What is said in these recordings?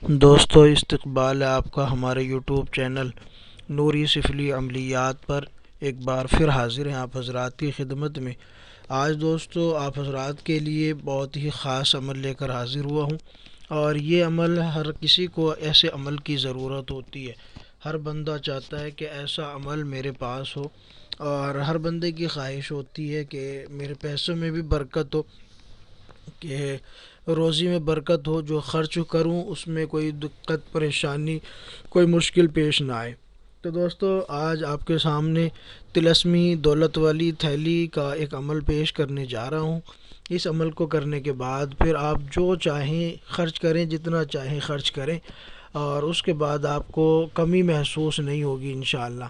دوستو استقبال ہے آپ کا ہمارے یوٹیوب چینل نوری سفلی عملیات پر۔ ایک بار پھر حاضر ہیں آپ حضرات کی خدمت میں۔ آج دوستو آپ حضرات کے لیے بہت ہی خاص عمل لے کر حاضر ہوا ہوں، اور یہ عمل ہر کسی کو ایسے عمل کی ضرورت ہوتی ہے۔ ہر بندہ چاہتا ہے کہ ایسا عمل میرے پاس ہو، اور ہر بندے کی خواہش ہوتی ہے کہ میرے پیسوں میں بھی برکت ہو، کہ روزی میں برکت ہو، جو خرچ کروں اس میں کوئی دقت پریشانی کوئی مشکل پیش نہ آئے۔ تو دوستو آج آپ کے سامنے طلسمی دولت والی تھیلی کا ایک عمل پیش کرنے جا رہا ہوں۔ اس عمل کو کرنے کے بعد پھر آپ جو چاہیں خرچ کریں، جتنا چاہیں خرچ کریں، اور اس کے بعد آپ کو کمی محسوس نہیں ہوگی انشاءاللہ۔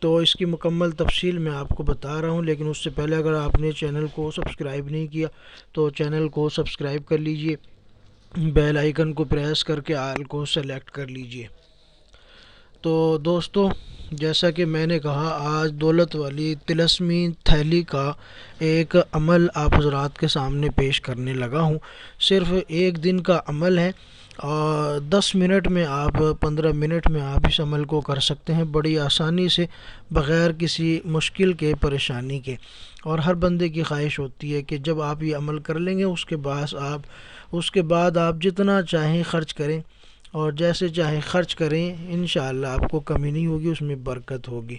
تو اس کی مکمل تفصیل میں آپ کو بتا رہا ہوں، لیکن اس سے پہلے اگر آپ نے چینل کو سبسکرائب نہیں کیا تو چینل کو سبسکرائب کر لیجئے، بیل آئیکن کو پریس کر کے آل کو سلیکٹ کر لیجئے۔ تو دوستو جیسا کہ میں نے کہا، آج دولت والی طلسمی تھیلی کا ایک عمل آپ حضرات کے سامنے پیش کرنے لگا ہوں۔ صرف ایک دن کا عمل ہے، اور 10 منٹ میں آپ 15 منٹ میں آپ اس عمل کو کر سکتے ہیں بڑی آسانی سے، بغیر کسی مشکل کے پریشانی کے۔ اور ہر بندے کی خواہش ہوتی ہے کہ جب آپ یہ عمل کر لیں گے اس کے بعد آپ جتنا چاہیں خرچ کریں، اور جیسے چاہیں خرچ کریں، انشاءاللہ آپ کو کمی نہیں ہوگی، اس میں برکت ہوگی۔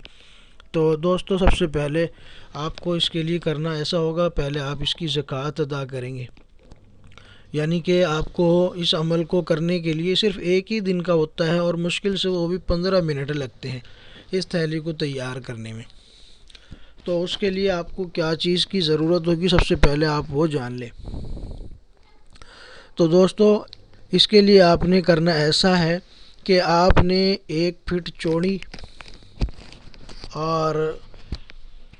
تو دوستو سب سے پہلے آپ کو اس کے لیے کرنا ایسا ہوگا، پہلے آپ اس کی زکوٰۃ ادا کریں گے، یعنی کہ آپ کو اس عمل کو کرنے کے لیے صرف ایک ہی دن کا ہوتا ہے، اور مشکل سے وہ بھی 15 منٹ لگتے ہیں اس تھیلی کو تیار کرنے میں۔ تو اس کے لیے آپ کو کیا چیز کی ضرورت ہوگی، سب سے پہلے آپ وہ جان لیں۔ تو دوستو اس کے لیے آپ نے کرنا ایسا ہے کہ آپ نے 1 فٹ چوڑی اور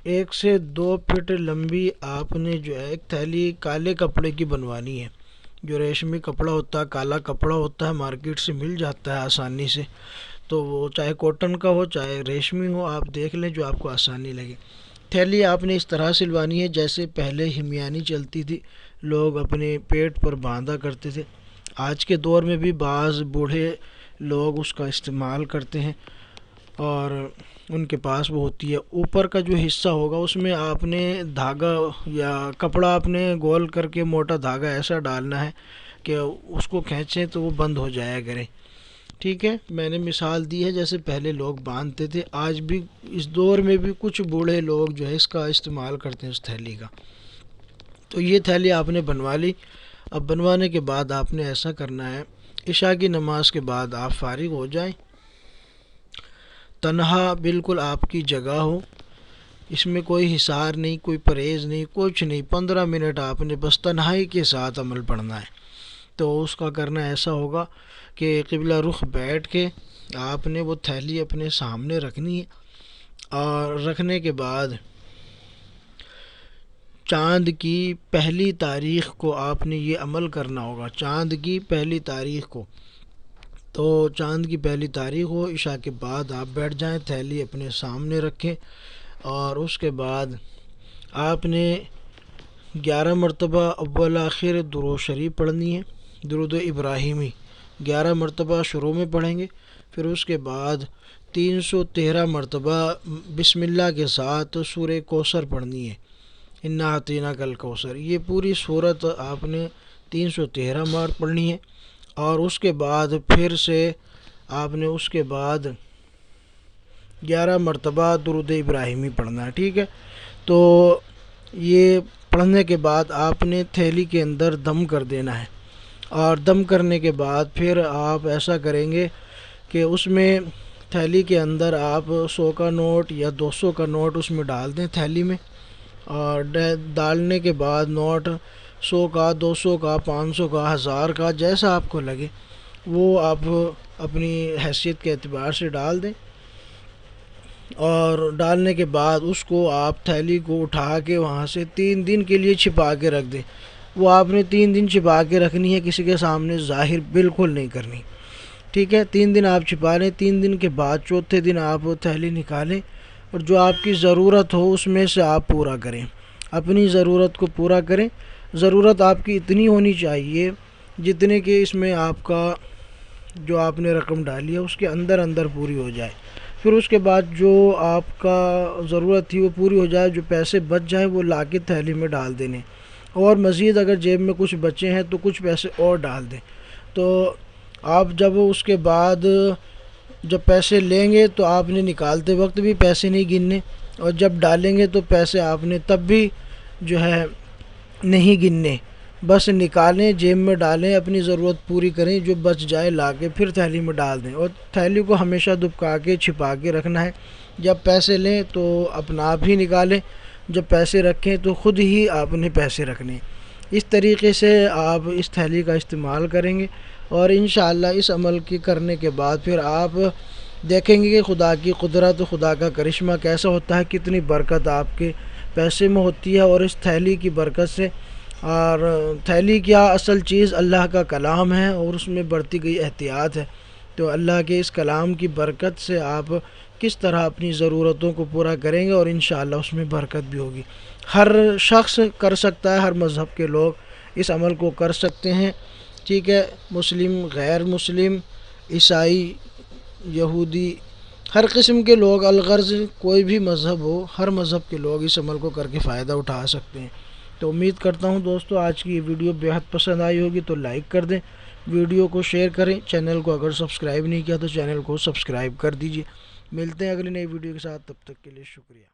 1 سے 2 فٹ لمبی آپ نے جو ہے ایک تھیلی کالے کپڑے کی بنوانی ہے۔ جو ریشمی کپڑا ہوتا ہے، کالا کپڑا ہوتا ہے، مارکیٹ سے مل جاتا ہے آسانی سے، تو وہ چاہے کاٹن کا ہو چاہے ریشمی ہو، آپ دیکھ لیں جو آپ کو آسانی لگے۔ تھیلی آپ نے اس طرح سلوانی ہے جیسے پہلے ہمیانی چلتی تھی، لوگ اپنے پیٹ پر باندھا کرتے تھے۔ آج کے دور میں بھی بعض بوڑھے لوگ اس کا استعمال کرتے ہیں، اور ان کے پاس وہ ہوتی ہے۔ اوپر کا جو حصہ ہوگا اس میں آپ نے دھاگا یا کپڑا آپ نے گول کر کے موٹا دھاگا ایسا ڈالنا ہے کہ اس کو کھینچیں تو وہ بند ہو جایا کرے۔ ٹھیک ہے، میں نے مثال دی ہے جیسے پہلے لوگ باندھتے تھے، آج بھی اس دور میں بھی کچھ بوڑھے لوگ جو ہے اس کا استعمال کرتے ہیں اس تھیلی کا۔ تو یہ تھیلی آپ نے بنوا لی۔ اب بنوانے کے بعد آپ نے ایسا کرنا ہے، عشاء کی نماز کے بعد آپ فارغ ہو جائیں، تنہا بالکل آپ کی جگہ ہو، اس میں کوئی حصار نہیں، کوئی پرہیز نہیں، کچھ نہیں، 15 منٹ آپ نے بس تنہائی کے ساتھ عمل پڑھنا ہے۔ تو اس کا کرنا ایسا ہوگا کہ قبلہ رخ بیٹھ کے آپ نے وہ تھیلی اپنے سامنے رکھنی ہے، اور رکھنے کے بعد چاند کی پہلی تاریخ کو آپ نے یہ عمل کرنا ہوگا، چاند کی پہلی تاریخ کو۔ تو چاند کی پہلی تاریخ ہو، عشاء کے بعد آپ بیٹھ جائیں، تھیلی اپنے سامنے رکھیں، اور اس کے بعد آپ نے 11 مرتبہ اول آخر درود شریف پڑھنی ہے، درود ابراہیمی 11 مرتبہ شروع میں پڑھیں گے، پھر اس کے بعد 313 مرتبہ بسم اللہ کے ساتھ سورہ کوثر پڑھنی ہے، انا اعطیناک الکوثر۔ یہ پوری صورت آپ نے 313 بار پڑھنی ہے، اور اس کے بعد پھر سے آپ نے اس کے بعد 11 مرتبہ درود ابراہیمی پڑھنا ہے۔ ٹھیک ہے، تو یہ پڑھنے کے بعد آپ نے تھیلی کے اندر دم کر دینا ہے، اور دم کرنے کے بعد پھر آپ ایسا کریں گے کہ اس میں تھیلی کے اندر آپ 100 کا نوٹ یا 200 کا نوٹ اس میں ڈال دیں تھیلی میں، اور ڈالنے کے بعد نوٹ 100 کا، 200 کا، 500 کا، 1000 کا، جیسا آپ کو لگے وہ آپ اپنی حیثیت کے اعتبار سے ڈال دیں، اور ڈالنے کے بعد اس کو آپ تھیلی کو اٹھا کے وہاں سے 3 دن کے لیے چھپا کے رکھ دیں۔ وہ آپ نے 3 دن چھپا کے رکھنی ہے، کسی کے سامنے ظاہر بالکل نہیں کرنی۔ ٹھیک ہے، 3 دن آپ چھپا لیں، 3 دن کے بعد چوتھے دن آپ تھیلی نکالیں، اور جو آپ کی ضرورت ہو اس میں سے آپ پورا کریں، اپنی ضرورت کو پورا کریں۔ ضرورت آپ کی اتنی ہونی چاہیے جتنے کہ اس میں آپ کا جو آپ نے رقم ڈالی ہے اس کے اندر پوری ہو جائے۔ پھر اس کے بعد جو آپ کا ضرورت تھی وہ پوری ہو جائے، جو پیسے بچ جائیں وہ لا کے تھیلی میں ڈال دینے، اور مزید اگر جیب میں کچھ بچے ہیں تو کچھ پیسے اور ڈال دیں۔ تو آپ جب اس کے بعد جب پیسے لیں گے تو آپ نے نکالتے وقت بھی پیسے نہیں گننے، اور جب ڈالیں گے تو پیسے آپ نے تب بھی جو ہے نہیں گننے، بس نکالیں، جیب میں ڈالیں، اپنی ضرورت پوری کریں، جو بچ جائے لا کے پھر تھیلی میں ڈال دیں، اور تھیلی کو ہمیشہ دبکا کے چھپا کے رکھنا ہے۔ جب پیسے لیں تو اپنا آپ ہی نکالیں، جب پیسے رکھیں تو خود ہی آپ نے پیسے رکھنے۔ اس طریقے سے آپ اس تھیلی کا استعمال کریں گے، اور انشاءاللہ اس عمل کی کرنے کے بعد پھر آپ دیکھیں گے کہ خدا کی قدرت، خدا کا کرشمہ کیسا ہوتا ہے، کتنی برکت آپ کے پیسے میں ہوتی ہے، اور اس تھیلی کی برکت سے۔ اور تھیلی کیا، اصل چیز اللہ کا کلام ہے، اور اس میں برتی گئی احتیاط ہے۔ تو اللہ کے اس کلام کی برکت سے آپ کس طرح اپنی ضرورتوں کو پورا کریں گے، اور انشاءاللہ اس میں برکت بھی ہوگی۔ ہر شخص کر سکتا ہے، ہر مذہب کے لوگ اس عمل کو کر سکتے ہیں، ٹھیک ہے، مسلم، غیر مسلم، عیسائی، یہودی، ہر قسم کے لوگ، الغرض کوئی بھی مذہب ہو، ہر مذہب کے لوگ اس عمل کو کر کے فائدہ اٹھا سکتے ہیں۔ تو امید کرتا ہوں دوستو آج کی یہ ویڈیو بہت پسند آئی ہوگی، تو لائک کر دیں، ویڈیو کو شیئر کریں، چینل کو اگر سبسکرائب نہیں کیا تو چینل کو سبسکرائب کر دیجئے۔ ملتے ہیں اگلی نئی ویڈیو کے ساتھ، تب تک کے لیے شکریہ۔